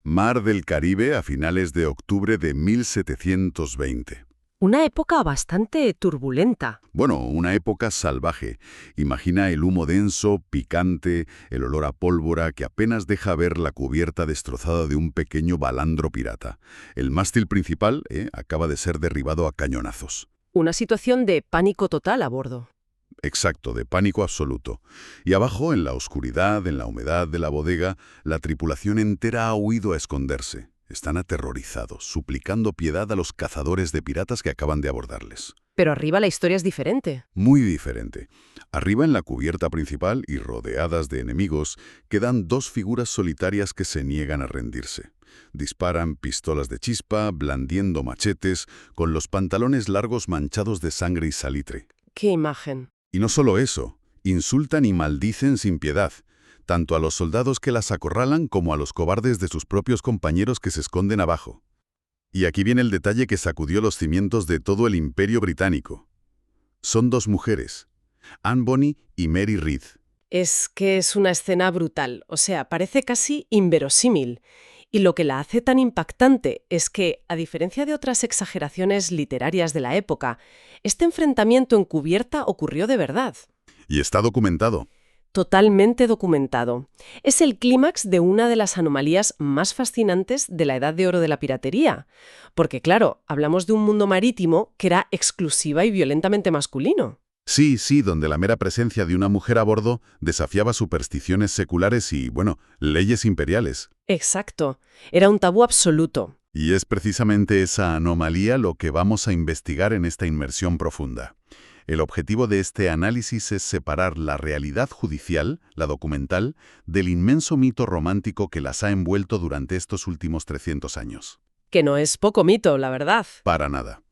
Mar del Caribe a finales de octubre de 1720. Una época bastante turbulenta. Bueno, una época salvaje. Imagina el humo denso, picante, el olor a pólvora que apenas deja ver la cubierta destrozada de un pequeño balandro pirata. El mástil principal acaba de ser derribado a cañonazos. Una situación de pánico total a bordo. Exacto, de pánico absoluto. Y abajo, en la oscuridad, en la humedad de la bodega, la tripulación entera ha huido a esconderse. Están aterrorizados, suplicando piedad a los cazadores de piratas que acaban de abordarles. Pero arriba la historia es diferente. Muy diferente. Arriba en la cubierta principal y rodeadas de enemigos, quedan dos figuras solitarias que se niegan a rendirse. Disparan pistolas de chispa, blandiendo machetes, con los pantalones largos manchados de sangre y salitre. ¡Qué imagen! Y no solo eso, insultan y maldicen sin piedad, tanto a los soldados que las acorralan como a los cobardes de sus propios compañeros que se esconden abajo. Y aquí viene el detalle que sacudió los cimientos de todo el Imperio Británico. Son dos mujeres, Anne Bonny y Mary Read. Es que es una escena brutal, o sea, parece casi inverosímil. Y lo que la hace tan impactante es que, a diferencia de otras exageraciones literarias de la época, este enfrentamiento en cubierta ocurrió de verdad. Y está documentado. Totalmente documentado. Es el clímax de una de las anomalías más fascinantes de la Edad de Oro de la piratería. Porque, claro, hablamos de un mundo marítimo que era exclusiva y violentamente masculino. Sí, donde la mera presencia de una mujer a bordo desafiaba supersticiones seculares y, leyes imperiales. Exacto. Era un tabú absoluto. Y es precisamente esa anomalía lo que vamos a investigar en esta inmersión profunda. El objetivo de este análisis es separar la realidad judicial, la documental, del inmenso mito romántico que las ha envuelto durante estos últimos 300 años. Que no es poco mito, la verdad. Para nada.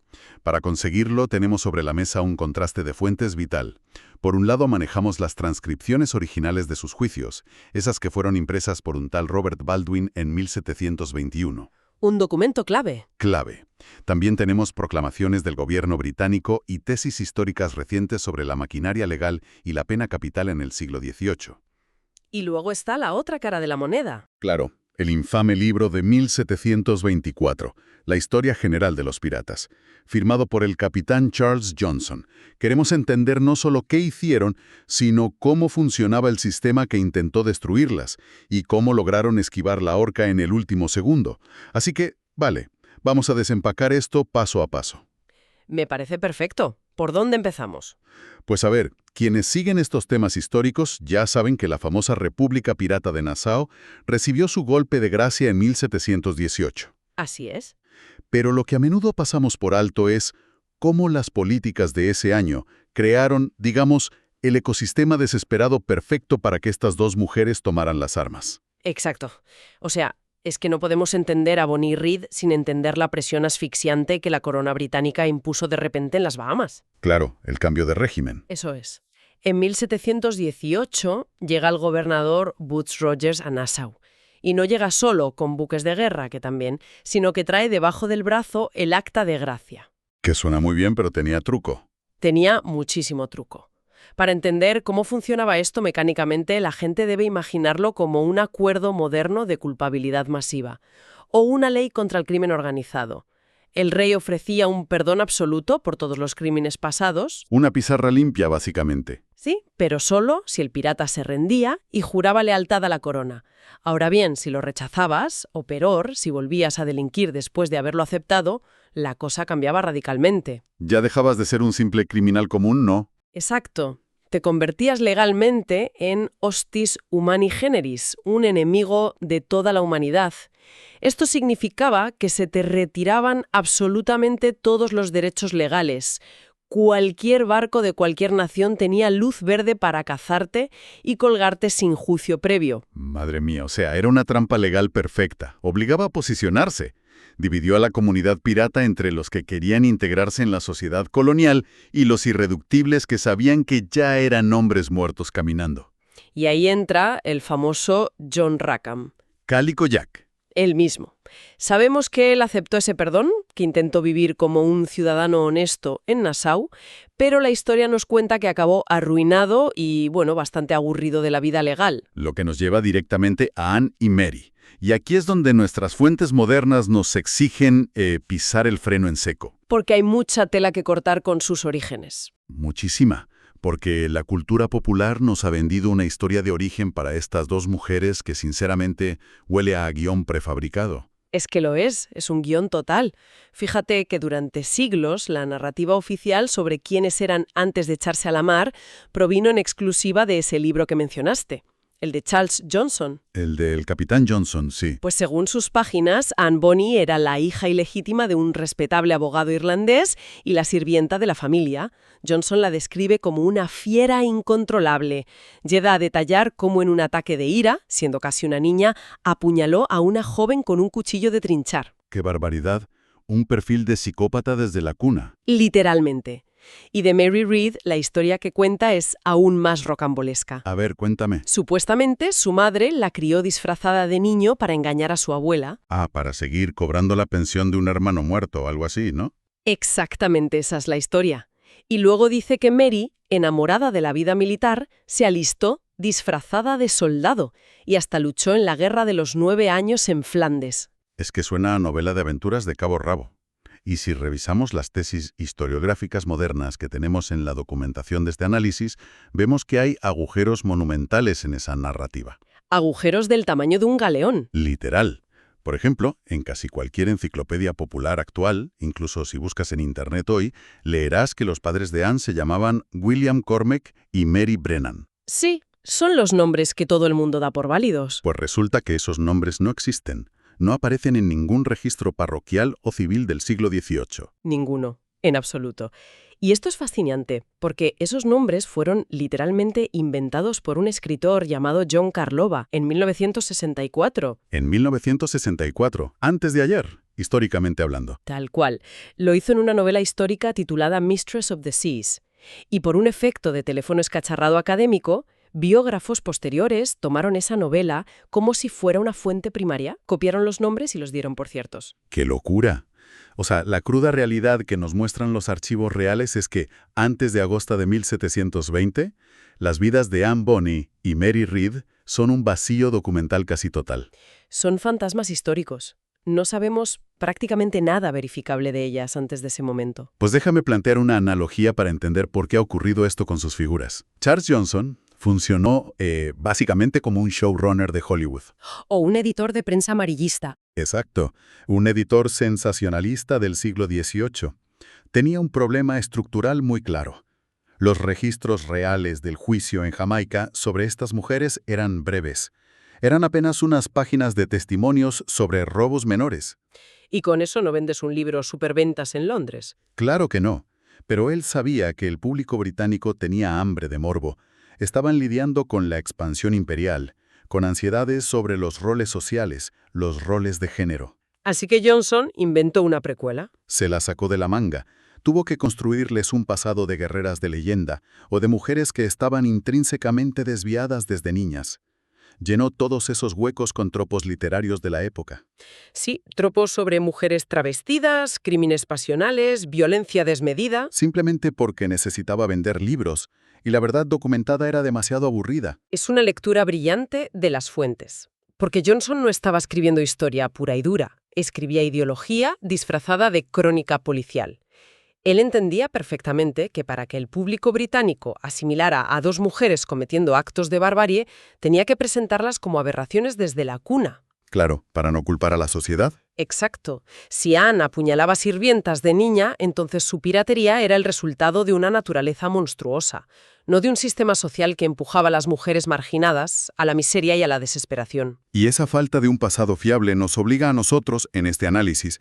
Para conseguirlo, tenemos sobre la mesa un contraste de fuentes vital. Por un lado, manejamos las transcripciones originales de sus juicios, esas que fueron impresas por un tal Robert Baldwin en 1721. Un documento clave. Clave. También tenemos proclamaciones del gobierno británico y tesis históricas recientes sobre la maquinaria legal y la pena capital en el siglo XVIII. Y luego está la otra cara de la moneda. Claro, el infame libro de 1724, La historia general de los piratas, firmado por el capitán Charles Johnson. Queremos entender no solo qué hicieron, sino cómo funcionaba el sistema que intentó destruirlas y cómo lograron esquivar la horca en el último segundo. Así que, vale, vamos a desempacar esto paso a paso. Me parece perfecto. ¿Por dónde empezamos? Pues a ver, quienes siguen estos temas históricos ya saben que la famosa República Pirata de Nassau recibió su golpe de gracia en 1718. Así es. Pero lo que a menudo pasamos por alto es cómo las políticas de ese año crearon, digamos, el ecosistema desesperado perfecto para que estas dos mujeres tomaran las armas. Exacto. O sea, es que no podemos entender a Bonny Read sin entender la presión asfixiante que la corona británica impuso de repente en las Bahamas. Claro, el cambio de régimen. Eso es. En 1718 llega el gobernador Butch Rogers a Nassau. Y no llega solo con buques de guerra, que también, sino que trae debajo del brazo el acta de gracia. Que suena muy bien, pero tenía truco. Tenía muchísimo truco. Para entender cómo funcionaba esto mecánicamente, la gente debe imaginarlo como un acuerdo moderno de culpabilidad masiva o una ley contra el crimen organizado. El rey ofrecía un perdón absoluto por todos los crímenes pasados. Una pizarra limpia, básicamente. Sí, pero solo si el pirata se rendía y juraba lealtad a la corona. Ahora bien, si lo rechazabas, o peor, si volvías a delinquir después de haberlo aceptado, la cosa cambiaba radicalmente. Ya dejabas de ser un simple criminal común, ¿no? Exacto. Te convertías legalmente en hostis humani generis, un enemigo de toda la humanidad. Esto significaba que se te retiraban absolutamente todos los derechos legales. Cualquier barco de cualquier nación tenía luz verde para cazarte y colgarte sin juicio previo. Madre mía, o sea, era una trampa legal perfecta. Obligaba a posicionarse. Dividió a la comunidad pirata entre los que querían integrarse en la sociedad colonial y los irreductibles que sabían que ya eran hombres muertos caminando. Y ahí entra el famoso John Rackham. Cálico Jack. Él mismo. Sabemos que él aceptó ese perdón, que intentó vivir como un ciudadano honesto en Nassau, pero la historia nos cuenta que acabó arruinado y, bastante aburrido de la vida legal. Lo que nos lleva directamente a Anne y Mary, Y aquí es donde nuestras fuentes modernas nos exigen pisar el freno en seco. Porque hay mucha tela que cortar con sus orígenes. Muchísima, porque la cultura popular nos ha vendido una historia de origen para estas dos mujeres que sinceramente huele a guión prefabricado. Es que lo es un guión total. Fíjate que durante siglos la narrativa oficial sobre quiénes eran antes de echarse a la mar provino en exclusiva de ese libro que mencionaste, el de Charles Johnson. El del Capitán Johnson, sí. Pues según sus páginas, Anne Bonny era la hija ilegítima de un respetable abogado irlandés y la sirvienta de la familia. Johnson la describe como una fiera incontrolable. Llega a detallar cómo en un ataque de ira, siendo casi una niña, apuñaló a una joven con un cuchillo de trinchar. ¡Qué barbaridad! Un perfil de psicópata desde la cuna. Literalmente. Y de Mary Read, la historia que cuenta es aún más rocambolesca. A ver, cuéntame. Supuestamente, su madre la crió disfrazada de niño para engañar a su abuela. Para seguir cobrando la pensión de un hermano muerto o algo así, ¿no? Exactamente esa es la historia. Y luego dice que Mary, enamorada de la vida militar, se alistó disfrazada de soldado y hasta luchó en la Guerra de los 9 años en Flandes. Es que suena a novela de aventuras de cabo rabo. Y si revisamos las tesis historiográficas modernas que tenemos en la documentación de este análisis, vemos que hay agujeros monumentales en esa narrativa. Agujeros del tamaño de un galeón. Literal. Por ejemplo, en casi cualquier enciclopedia popular actual, incluso si buscas en Internet hoy, leerás que los padres de Anne se llamaban William Cormac y Mary Brennan. Sí, son los nombres que todo el mundo da por válidos. Pues resulta que esos nombres no existen. No aparecen en ningún registro parroquial o civil del siglo XVIII. Ninguno, en absoluto. Y esto es fascinante, porque esos nombres fueron literalmente inventados por un escritor llamado John Karlova en 1964. En 1964, antes de ayer, históricamente hablando. Tal cual. Lo hizo en una novela histórica titulada Mistress of the Seas. Y por un efecto de teléfono escacharrado académico, biógrafos posteriores tomaron esa novela como si fuera una fuente primaria, copiaron los nombres y los dieron por ciertos. ¡Qué locura! O sea, la cruda realidad que nos muestran los archivos reales es que, antes de agosto de 1720, las vidas de Anne Bonny y Mary Read son un vacío documental casi total. Son fantasmas históricos. No sabemos prácticamente nada verificable de ellas antes de ese momento. Pues déjame plantear una analogía para entender por qué ha ocurrido esto con sus figuras. Charles Johnson funcionó básicamente como un showrunner de Hollywood. O un editor de prensa amarillista. Exacto, un editor sensacionalista del siglo XVIII. Tenía un problema estructural muy claro. Los registros reales del juicio en Jamaica sobre estas mujeres eran breves. Eran apenas unas páginas de testimonios sobre robos menores. ¿Y con eso no vendes un libro superventas en Londres? Claro que no, pero él sabía que el público británico tenía hambre de morbo. Estaban lidiando con la expansión imperial, con ansiedades sobre los roles sociales, los roles de género. Así que Johnson inventó una precuela. Se la sacó de la manga. Tuvo que construirles un pasado de guerreras de leyenda o de mujeres que estaban intrínsecamente desviadas desde niñas. Llenó todos esos huecos con tropos literarios de la época. Sí, tropos sobre mujeres travestidas, crímenes pasionales, violencia desmedida. Simplemente porque necesitaba vender libros, y la verdad documentada era demasiado aburrida. Es una lectura brillante de las fuentes. Porque Johnson no estaba escribiendo historia pura y dura, escribía ideología disfrazada de crónica policial. Él entendía perfectamente que para que el público británico asimilara a dos mujeres cometiendo actos de barbarie, tenía que presentarlas como aberraciones desde la cuna. Claro, para no culpar a la sociedad. Exacto. Si Anne apuñalaba sirvientas de niña, entonces su piratería era el resultado de una naturaleza monstruosa, no de un sistema social que empujaba a las mujeres marginadas a la miseria y a la desesperación. Y esa falta de un pasado fiable nos obliga a nosotros, en este análisis,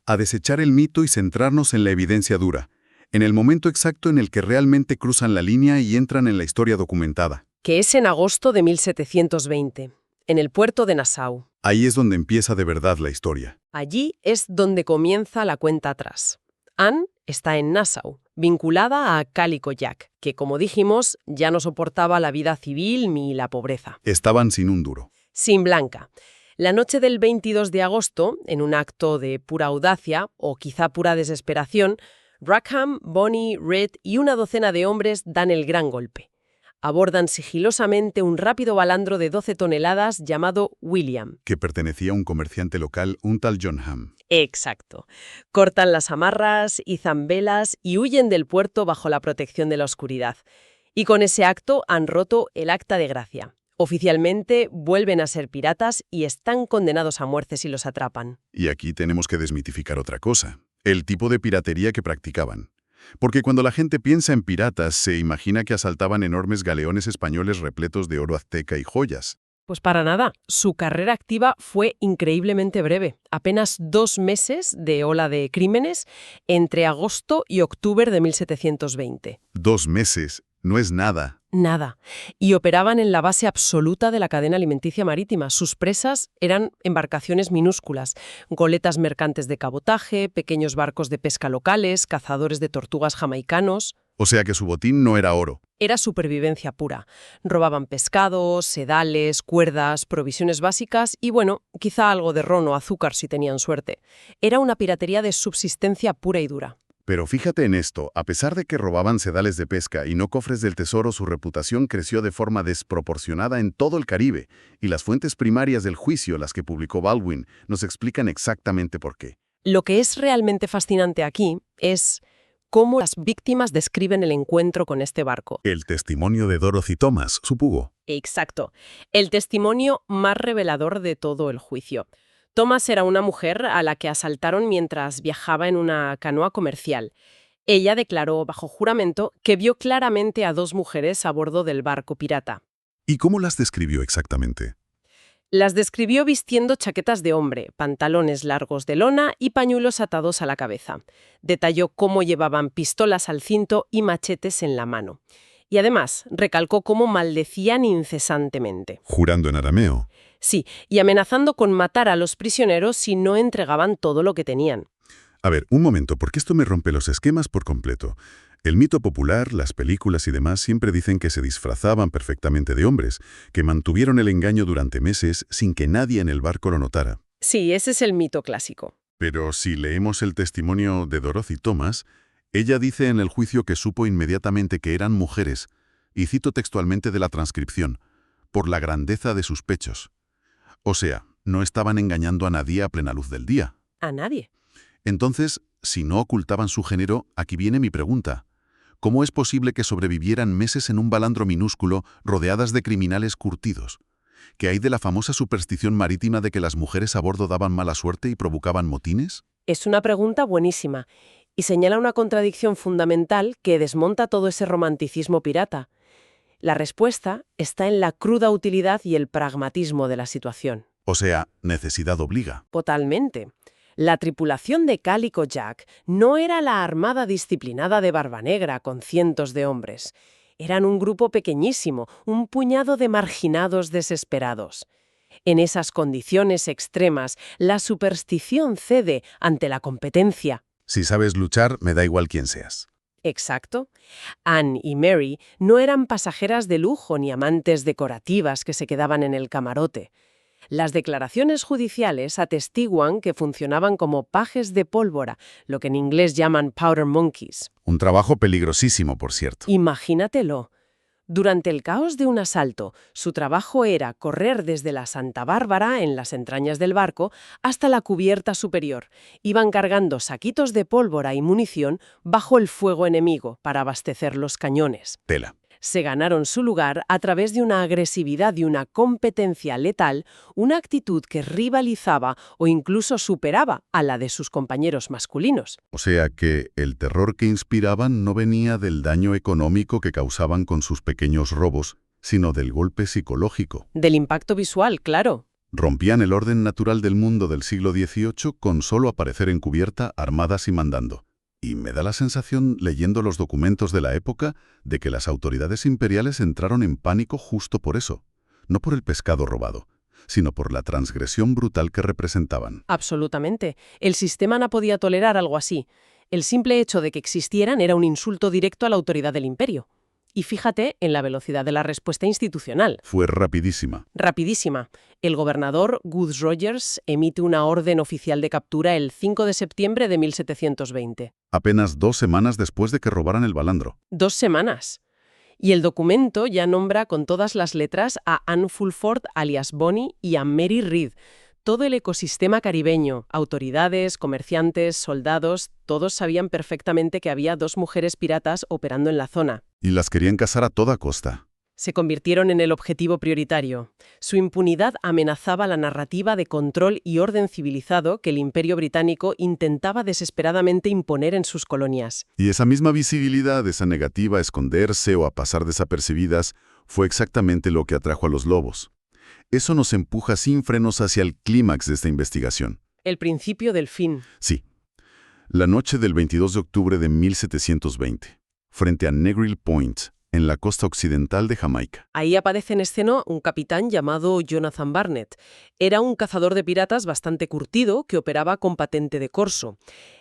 a desechar el mito y centrarnos en la evidencia dura, en el momento exacto en el que realmente cruzan la línea y entran en la historia documentada. Que es en agosto de 1720, en el puerto de Nassau. Ahí es donde empieza de verdad la historia. Allí es donde comienza la cuenta atrás. Anne está en Nassau, vinculada a Calico Jack, que, como dijimos, ya no soportaba la vida civil ni la pobreza. Estaban sin un duro. Sin Blanca. La noche del 22 de agosto, en un acto de pura audacia, o quizá pura desesperación, Rackham, Bonny, Read y una docena de hombres dan el gran golpe. Abordan sigilosamente un rápido balandro de 12 toneladas llamado William. Que pertenecía a un comerciante local, un tal John Ham. Exacto. Cortan las amarras, izan velas y huyen del puerto bajo la protección de la oscuridad. Y con ese acto han roto el acta de gracia. Oficialmente vuelven a ser piratas y están condenados a muerte si los atrapan. Y aquí tenemos que desmitificar otra cosa, el tipo de piratería que practicaban. Porque cuando la gente piensa en piratas, se imagina que asaltaban enormes galeones españoles repletos de oro azteca y joyas. Pues para nada, su carrera activa fue increíblemente breve, apenas 2 meses de ola de crímenes entre agosto y octubre de 1720. 2 meses, no es nada. Nada. Y operaban en la base absoluta de la cadena alimenticia marítima. Sus presas eran embarcaciones minúsculas, goletas mercantes de cabotaje, pequeños barcos de pesca locales, cazadores de tortugas jamaicanos. O sea que su botín no era oro. Era supervivencia pura. Robaban pescados, sedales, cuerdas, provisiones básicas y, bueno, quizá algo de ron o azúcar si tenían suerte. Era una piratería de subsistencia pura y dura. Pero fíjate en esto, a pesar de que robaban sedales de pesca y no cofres del tesoro, su reputación creció de forma desproporcionada en todo el Caribe, y las fuentes primarias del juicio, las que publicó Baldwin, nos explican exactamente por qué. Lo que es realmente fascinante aquí es cómo las víctimas describen el encuentro con este barco. El testimonio de Dorothy Thomas, supugo. Exacto. El testimonio más revelador de todo el juicio. Thomas era una mujer a la que asaltaron mientras viajaba en una canoa comercial. Ella declaró bajo juramento que vio claramente a 2 mujeres a bordo del barco pirata. ¿Y cómo las describió exactamente? Las describió vistiendo chaquetas de hombre, pantalones largos de lona y pañuelos atados a la cabeza. Detalló cómo llevaban pistolas al cinto y machetes en la mano. Y además, recalcó cómo maldecían incesantemente. Jurando en arameo. Sí, y amenazando con matar a los prisioneros si no entregaban todo lo que tenían. A ver, un momento, porque esto me rompe los esquemas por completo. El mito popular, las películas y demás siempre dicen que se disfrazaban perfectamente de hombres, que mantuvieron el engaño durante meses sin que nadie en el barco lo notara. Sí, ese es el mito clásico. Pero si leemos el testimonio de Dorothy Thomas, ella dice en el juicio que supo inmediatamente que eran mujeres, y cito textualmente de la transcripción, por la grandeza de sus pechos. O sea, no estaban engañando a nadie a plena luz del día. A nadie. Entonces, si no ocultaban su género, aquí viene mi pregunta. ¿Cómo es posible que sobrevivieran meses en un balandro minúsculo rodeadas de criminales curtidos? ¿Qué hay de la famosa superstición marítima de que las mujeres a bordo daban mala suerte y provocaban motines? Es una pregunta buenísima y señala una contradicción fundamental que desmonta todo ese romanticismo pirata. La respuesta está en la cruda utilidad y el pragmatismo de la situación. O sea, necesidad obliga. Totalmente. La tripulación de Calico Jack no era la armada disciplinada de Barbanegra con cientos de hombres. Eran un grupo pequeñísimo, un puñado de marginados desesperados. En esas condiciones extremas, la superstición cede ante la competencia. Si sabes luchar, me da igual quién seas. Exacto. Anne y Mary no eran pasajeras de lujo ni amantes decorativas que se quedaban en el camarote. Las declaraciones judiciales atestiguan que funcionaban como pajes de pólvora, lo que en inglés llaman powder monkeys. Un trabajo peligrosísimo, por cierto. Imagínatelo. Durante el caos de un asalto, su trabajo era correr desde la Santa Bárbara, en las entrañas del barco, hasta la cubierta superior. Iban cargando saquitos de pólvora y munición bajo el fuego enemigo para abastecer los cañones. Tela. Se ganaron su lugar a través de una agresividad y una competencia letal, una actitud que rivalizaba o incluso superaba a la de sus compañeros masculinos. O sea que el terror que inspiraban no venía del daño económico que causaban con sus pequeños robos, sino del golpe psicológico. Del impacto visual, claro. Rompían el orden natural del mundo del siglo XVIII con solo aparecer en cubierta, armadas y mandando. Y me da la sensación, leyendo los documentos de la época, de que las autoridades imperiales entraron en pánico justo por eso. No por el pescado robado, sino por la transgresión brutal que representaban. Absolutamente. El sistema no podía tolerar algo así. El simple hecho de que existieran era un insulto directo a la autoridad del imperio. Y fíjate en la velocidad de la respuesta institucional. Fue rapidísima. Rapidísima. El gobernador Woodes Rogers emite una orden oficial de captura el 5 de septiembre de 1720. Apenas 2 semanas después de que robaran el balandro. 2 semanas. Y el documento ya nombra con todas las letras a Anne Fulford, alias Bonnie, y a Mary Read. Todo el ecosistema caribeño, autoridades, comerciantes, soldados, todos sabían perfectamente que había 2 mujeres piratas operando en la zona. Y las querían cazar a toda costa. Se convirtieron en el objetivo prioritario. Su impunidad amenazaba la narrativa de control y orden civilizado que el Imperio Británico intentaba desesperadamente imponer en sus colonias. Y esa misma visibilidad, esa negativa a esconderse o a pasar desapercibidas, fue exactamente lo que atrajo a los lobos. Eso nos empuja sin frenos hacia el clímax de esta investigación. El principio del fin. Sí. La noche del 22 de octubre de 1720, frente a Negril Point, en la costa occidental de Jamaica. Ahí aparece en escena un capitán llamado Jonathan Barnett. Era un cazador de piratas bastante curtido que operaba con patente de corso.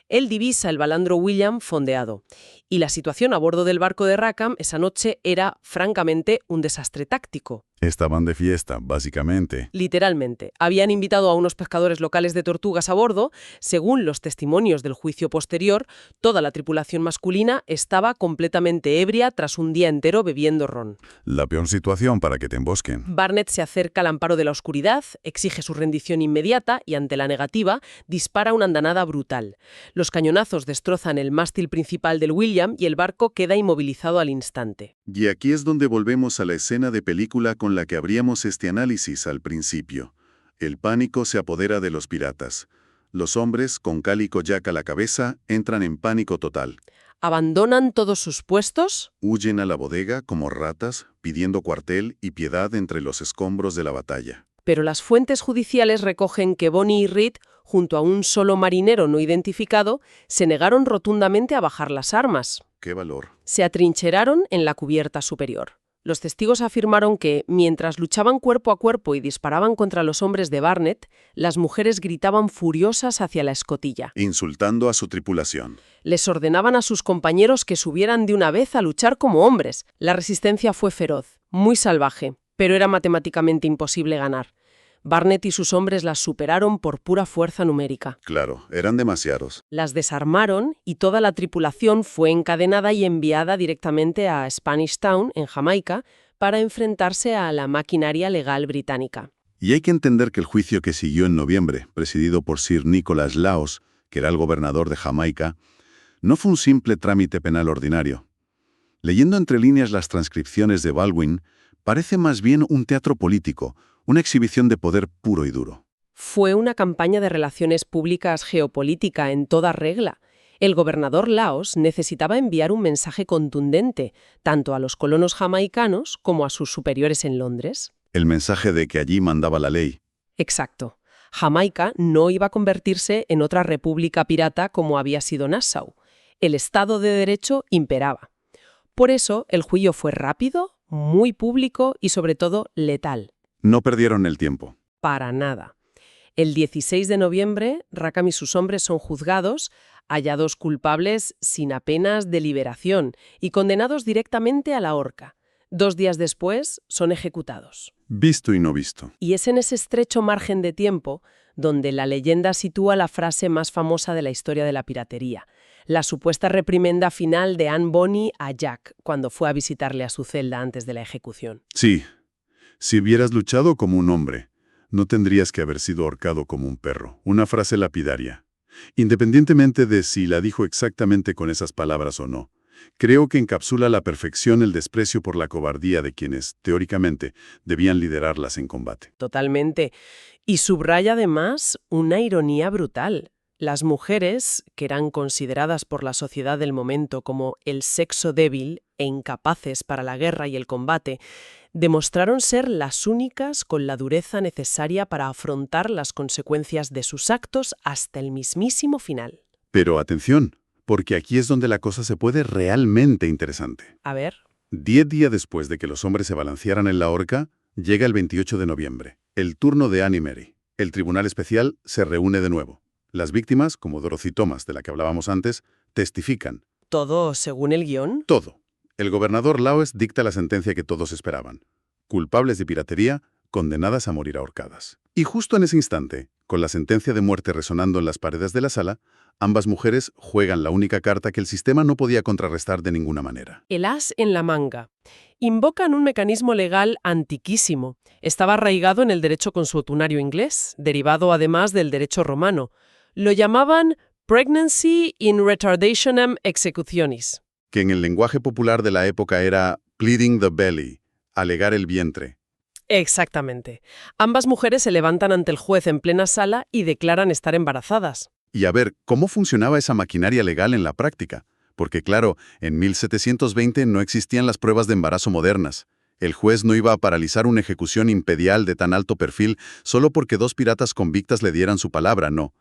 Él divisa el balandro William fondeado. Y la situación a bordo del barco de Rackham esa noche era, francamente, un desastre táctico. Estaban de fiesta, básicamente. Literalmente. Habían invitado a unos pescadores locales de tortugas a bordo. Según los testimonios del juicio posterior, toda la tripulación masculina estaba completamente ebria tras un día entero bebiendo ron. La peor situación para que te embosquen. Barnett se acerca al amparo de la oscuridad, exige su rendición inmediata y, ante la negativa, dispara una andanada brutal. Los cañonazos destrozan el mástil principal del William y el barco queda inmovilizado al instante. Y aquí es donde volvemos a la escena de película con la que abríamos este análisis al principio. El pánico se apodera de los piratas. Los hombres, con Calico Jack a la cabeza, entran en pánico total. Abandonan todos sus puestos. Huyen a la bodega como ratas, pidiendo cuartel y piedad entre los escombros de la batalla. Pero las fuentes judiciales recogen que Bonnie y Read, junto a un solo marinero no identificado, se negaron rotundamente a bajar las armas. ¡Qué valor! Se atrincheraron en la cubierta superior. Los testigos afirmaron que, mientras luchaban cuerpo a cuerpo y disparaban contra los hombres de Barnett, las mujeres gritaban furiosas hacia la escotilla. Insultando a su tripulación. Les ordenaban a sus compañeros que subieran de una vez a luchar como hombres. La resistencia fue feroz, muy salvaje, pero era matemáticamente imposible ganar. Barnett y sus hombres las superaron por pura fuerza numérica. Claro, eran demasiados. Las desarmaron y toda la tripulación fue encadenada y enviada directamente a Spanish Town, en Jamaica, para enfrentarse a la maquinaria legal británica. Y hay que entender que el juicio que siguió en noviembre, presidido por Sir Nicholas Laws, que era el gobernador de Jamaica, no fue un simple trámite penal ordinario. Leyendo entre líneas las transcripciones de Baldwin, parece más bien un teatro político, una exhibición de poder puro y duro. Fue una campaña de relaciones públicas geopolítica en toda regla. El gobernador Laos necesitaba enviar un mensaje contundente, tanto a los colonos jamaicanos como a sus superiores en Londres. El mensaje de que allí mandaba la ley. Exacto. Jamaica no iba a convertirse en otra república pirata como había sido Nassau. El Estado de Derecho imperaba. Por eso, el juicio fue rápido, muy público y, sobre todo, letal. No perdieron el tiempo. Para nada. El 16 de noviembre, Rackham y sus hombres son juzgados, hallados culpables sin apenas deliberación y condenados directamente a la horca. 2 días después, son ejecutados. Visto y no visto. Y es en ese estrecho margen de tiempo donde la leyenda sitúa la frase más famosa de la historia de la piratería, la supuesta reprimenda final de Anne Bonny a Jack cuando fue a visitarle a su celda antes de la ejecución. Sí. Si hubieras luchado como un hombre, no tendrías que haber sido ahorcado como un perro. Una frase lapidaria. Independientemente de si la dijo exactamente con esas palabras o no, creo que encapsula a la perfección el desprecio por la cobardía de quienes, teóricamente, debían liderarlas en combate. Totalmente. Y subraya además una ironía brutal. Las mujeres, que eran consideradas por la sociedad del momento como el sexo débil e incapaces para la guerra y el combate, demostraron ser las únicas con la dureza necesaria para afrontar las consecuencias de sus actos hasta el mismísimo final. Pero atención, porque aquí es donde la cosa se puede realmente interesante. A ver. 10 días después de que los hombres se balancearan en la horca, llega el 28 de noviembre, el turno de Anne y Mary. El Tribunal Especial se reúne de nuevo. Las víctimas, como Dorothy Thomas, de la que hablábamos antes, testifican. ¿Todo según el guión? Todo. El gobernador Laos dicta la sentencia que todos esperaban. Culpables de piratería, condenadas a morir ahorcadas. Y justo en ese instante, con la sentencia de muerte resonando en las paredes de la sala, ambas mujeres juegan la única carta que el sistema no podía contrarrestar de ninguna manera. El as en la manga. Invocan un mecanismo legal antiquísimo. Estaba arraigado en el derecho consuetunario inglés, derivado además del derecho romano. Lo llamaban Pregnancy in Retardationem Executionis. Que en el lenguaje popular de la época era pleading the belly, alegar el vientre. Exactamente. Ambas mujeres se levantan ante el juez en plena sala y declaran estar embarazadas. Y a ver, ¿cómo funcionaba esa maquinaria legal en la práctica? Porque claro, en 1720 no existían las pruebas de embarazo modernas. El juez no iba a paralizar una ejecución imperial de tan alto perfil solo porque dos piratas convictas le dieran su palabra, no.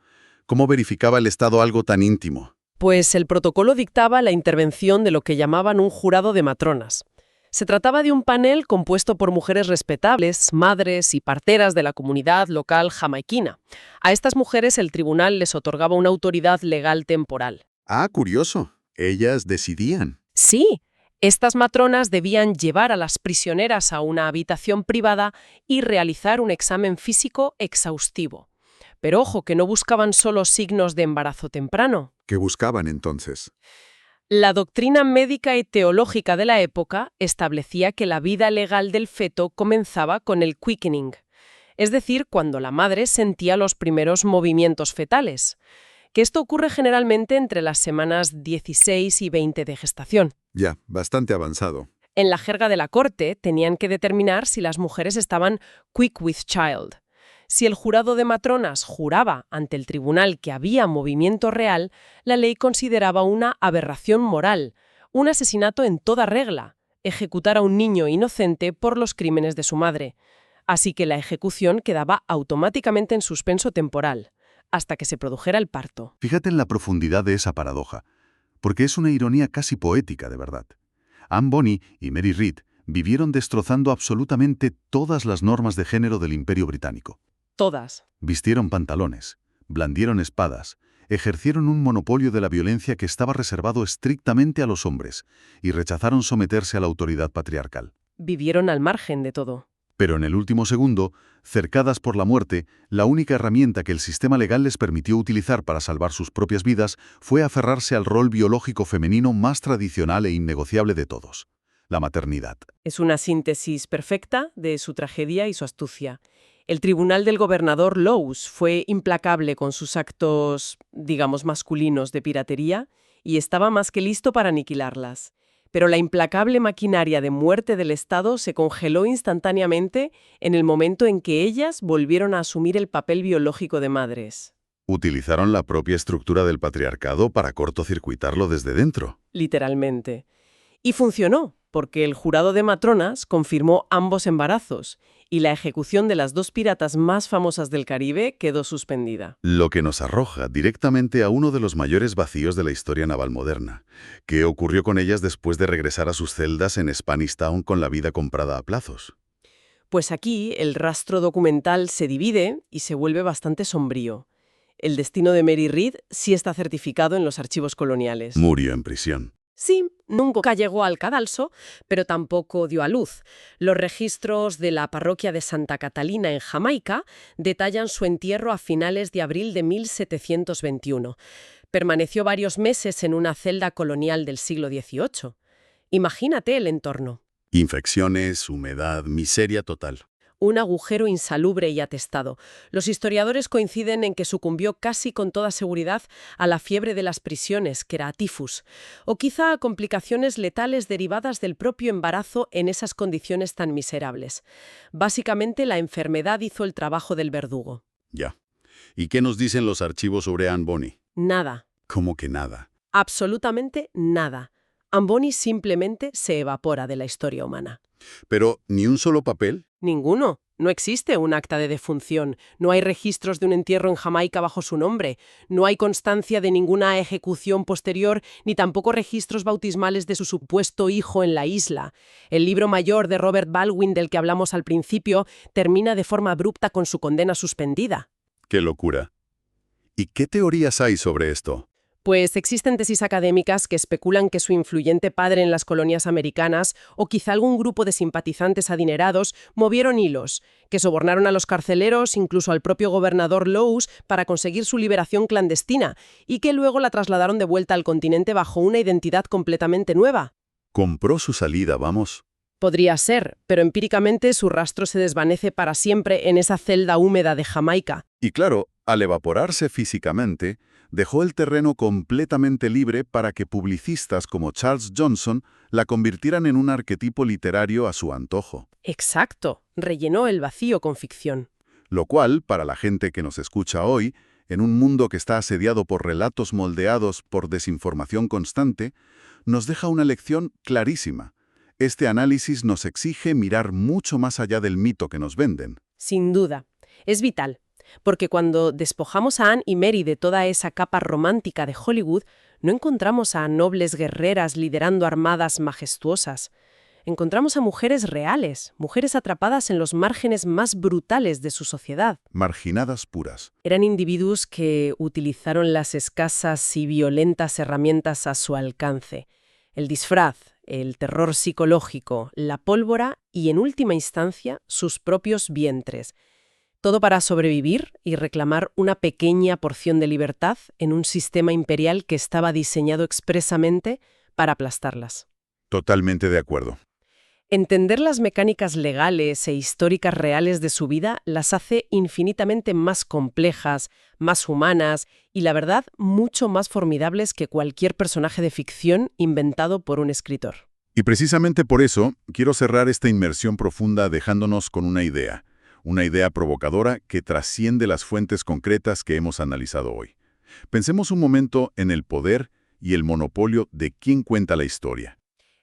¿Cómo verificaba el Estado algo tan íntimo? Pues el protocolo dictaba la intervención de lo que llamaban un jurado de matronas. Se trataba de un panel compuesto por mujeres respetables, madres y parteras de la comunidad local jamaiquina. A estas mujeres el tribunal les otorgaba una autoridad legal temporal. Ah, curioso. Ellas decidían. Sí, estas matronas debían llevar a las prisioneras a una habitación privada y realizar un examen físico exhaustivo. Pero ojo, que no buscaban solo signos de embarazo temprano. ¿Qué buscaban entonces? La doctrina médica y teológica de la época establecía que la vida legal del feto comenzaba con el quickening, es decir, cuando la madre sentía los primeros movimientos fetales, que esto ocurre generalmente entre las semanas 16 y 20 de gestación. Ya, bastante avanzado. En la jerga de la corte tenían que determinar si las mujeres estaban quick with child. Si el jurado de matronas juraba ante el tribunal que había movimiento real, la ley consideraba una aberración moral, un asesinato en toda regla, ejecutar a un niño inocente por los crímenes de su madre. Así que la ejecución quedaba automáticamente en suspenso temporal, hasta que se produjera el parto. Fíjate en la profundidad de esa paradoja, porque es una ironía casi poética, de verdad. Anne Bonny y Mary Read vivieron destrozando absolutamente todas las normas de género del Imperio Británico. Todas. Vistieron pantalones, blandieron espadas, ejercieron un monopolio de la violencia que estaba reservado estrictamente a los hombres y rechazaron someterse a la autoridad patriarcal. Vivieron al margen de todo. Pero en el último segundo, cercadas por la muerte, la única herramienta que el sistema legal les permitió utilizar para salvar sus propias vidas fue aferrarse al rol biológico femenino más tradicional e innegociable de todos: la maternidad. Es una síntesis perfecta de su tragedia y su astucia. El tribunal del gobernador Lowes fue implacable con sus actos, digamos, masculinos de piratería y estaba más que listo para aniquilarlas. Pero la implacable maquinaria de muerte del Estado se congeló instantáneamente en el momento en que ellas volvieron a asumir el papel biológico de madres. Utilizaron la propia estructura del patriarcado para cortocircuitarlo desde dentro. Literalmente. Y funcionó, porque el jurado de matronas confirmó ambos embarazos y la ejecución de las dos piratas más famosas del Caribe quedó suspendida. Lo que nos arroja directamente a uno de los mayores vacíos de la historia naval moderna. ¿Qué ocurrió con ellas después de regresar a sus celdas en Spanish Town con la vida comprada a plazos? Pues aquí el rastro documental se divide y se vuelve bastante sombrío. El destino de Mary Read sí está certificado en los archivos coloniales. Murió en prisión. Sí, nunca llegó al cadalso, pero tampoco dio a luz. Los registros de la parroquia de Santa Catalina en Jamaica detallan su entierro a finales de abril de 1721. Permaneció varios meses en una celda colonial del siglo XVIII. Imagínate el entorno. Infecciones, humedad, miseria total. Un agujero insalubre y atestado. Los historiadores coinciden en que sucumbió casi con toda seguridad a la fiebre de las prisiones, que era tifus, o quizá a complicaciones letales derivadas del propio embarazo en esas condiciones tan miserables. Básicamente, la enfermedad hizo el trabajo del verdugo. Ya. ¿Y qué nos dicen los archivos sobre Anne Bonny? Nada. ¿Cómo que nada? Absolutamente nada. Anne Bonny simplemente se evapora de la historia humana. Pero, ¿ni un solo papel? Ninguno. No existe un acta de defunción, no hay registros de un entierro en Jamaica bajo su nombre, no hay constancia de ninguna ejecución posterior, ni tampoco registros bautismales de su supuesto hijo en la isla. El libro mayor de Robert Baldwin, del que hablamos al principio, termina de forma abrupta con su condena suspendida. ¡Qué locura! ¿Y qué teorías hay sobre esto? Pues existen tesis académicas que especulan que su influyente padre en las colonias americanas o quizá algún grupo de simpatizantes adinerados movieron hilos, que sobornaron a los carceleros, incluso al propio gobernador Lowes, para conseguir su liberación clandestina y que luego la trasladaron de vuelta al continente bajo una identidad completamente nueva. Compró su salida, vamos. Podría ser, pero empíricamente su rastro se desvanece para siempre en esa celda húmeda de Jamaica. Y claro, al evaporarse físicamente, dejó el terreno completamente libre para que publicistas como Charles Johnson la convirtieran en un arquetipo literario a su antojo. Exacto, rellenó el vacío con ficción. Lo cual, para la gente que nos escucha hoy, en un mundo que está asediado por relatos moldeados por desinformación constante, nos deja una lección clarísima. Este análisis nos exige mirar mucho más allá del mito que nos venden. Sin duda, es vital. Porque cuando despojamos a Anne y Mary de toda esa capa romántica de Hollywood, no encontramos a nobles guerreras liderando armadas majestuosas. Encontramos a mujeres reales, mujeres atrapadas en los márgenes más brutales de su sociedad. Marginadas puras. Eran individuos que utilizaron las escasas y violentas herramientas a su alcance. El disfraz, el terror psicológico, la pólvora y, en última instancia, sus propios vientres. Todo para sobrevivir y reclamar una pequeña porción de libertad en un sistema imperial que estaba diseñado expresamente para aplastarlas. Totalmente de acuerdo. Entender las mecánicas legales e históricas reales de su vida las hace infinitamente más complejas, más humanas y, la verdad, mucho más formidables que cualquier personaje de ficción inventado por un escritor. Y precisamente por eso quiero cerrar esta inmersión profunda dejándonos con una idea provocadora que trasciende las fuentes concretas que hemos analizado hoy. Pensemos un momento en el poder y el monopolio de quién cuenta la historia.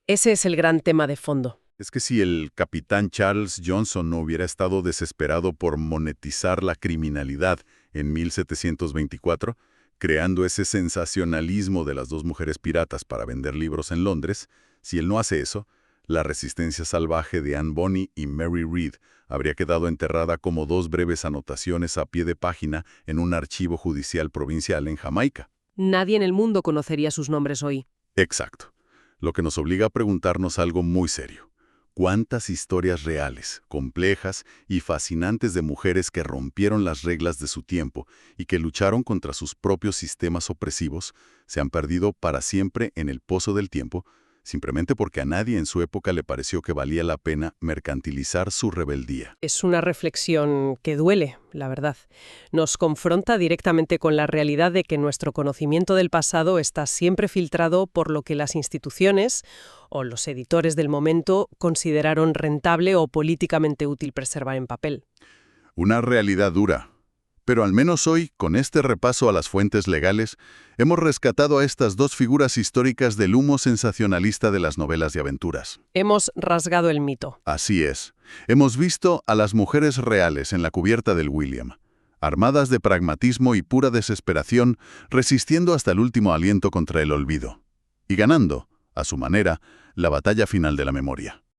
Ese es el gran tema de fondo. Es que si el capitán Charles Johnson no hubiera estado desesperado por monetizar la criminalidad en 1724, creando ese sensacionalismo de las dos mujeres piratas para vender libros en Londres, si él no hace eso, la resistencia salvaje de Anne Bonny y Mary Read habría quedado enterrada como dos breves anotaciones a pie de página en un archivo judicial provincial en Jamaica. Nadie en el mundo conocería sus nombres hoy. Exacto. Lo que nos obliga a preguntarnos algo muy serio. ¿Cuántas historias reales, complejas y fascinantes de mujeres que rompieron las reglas de su tiempo y que lucharon contra sus propios sistemas opresivos se han perdido para siempre en el pozo del tiempo, simplemente porque a nadie en su época le pareció que valía la pena mercantilizar su rebeldía? Es una reflexión que duele, la verdad. Nos confronta directamente con la realidad de que nuestro conocimiento del pasado está siempre filtrado por lo que las instituciones o los editores del momento consideraron rentable o políticamente útil preservar en papel. Una realidad dura. Pero al menos hoy, con este repaso a las fuentes legales, hemos rescatado a estas dos figuras históricas del humo sensacionalista de las novelas de aventuras. Hemos rasgado el mito. Así es. Hemos visto a las mujeres reales en la cubierta del William, armadas de pragmatismo y pura desesperación, resistiendo hasta el último aliento contra el olvido. Y ganando, a su manera, la batalla final de la memoria.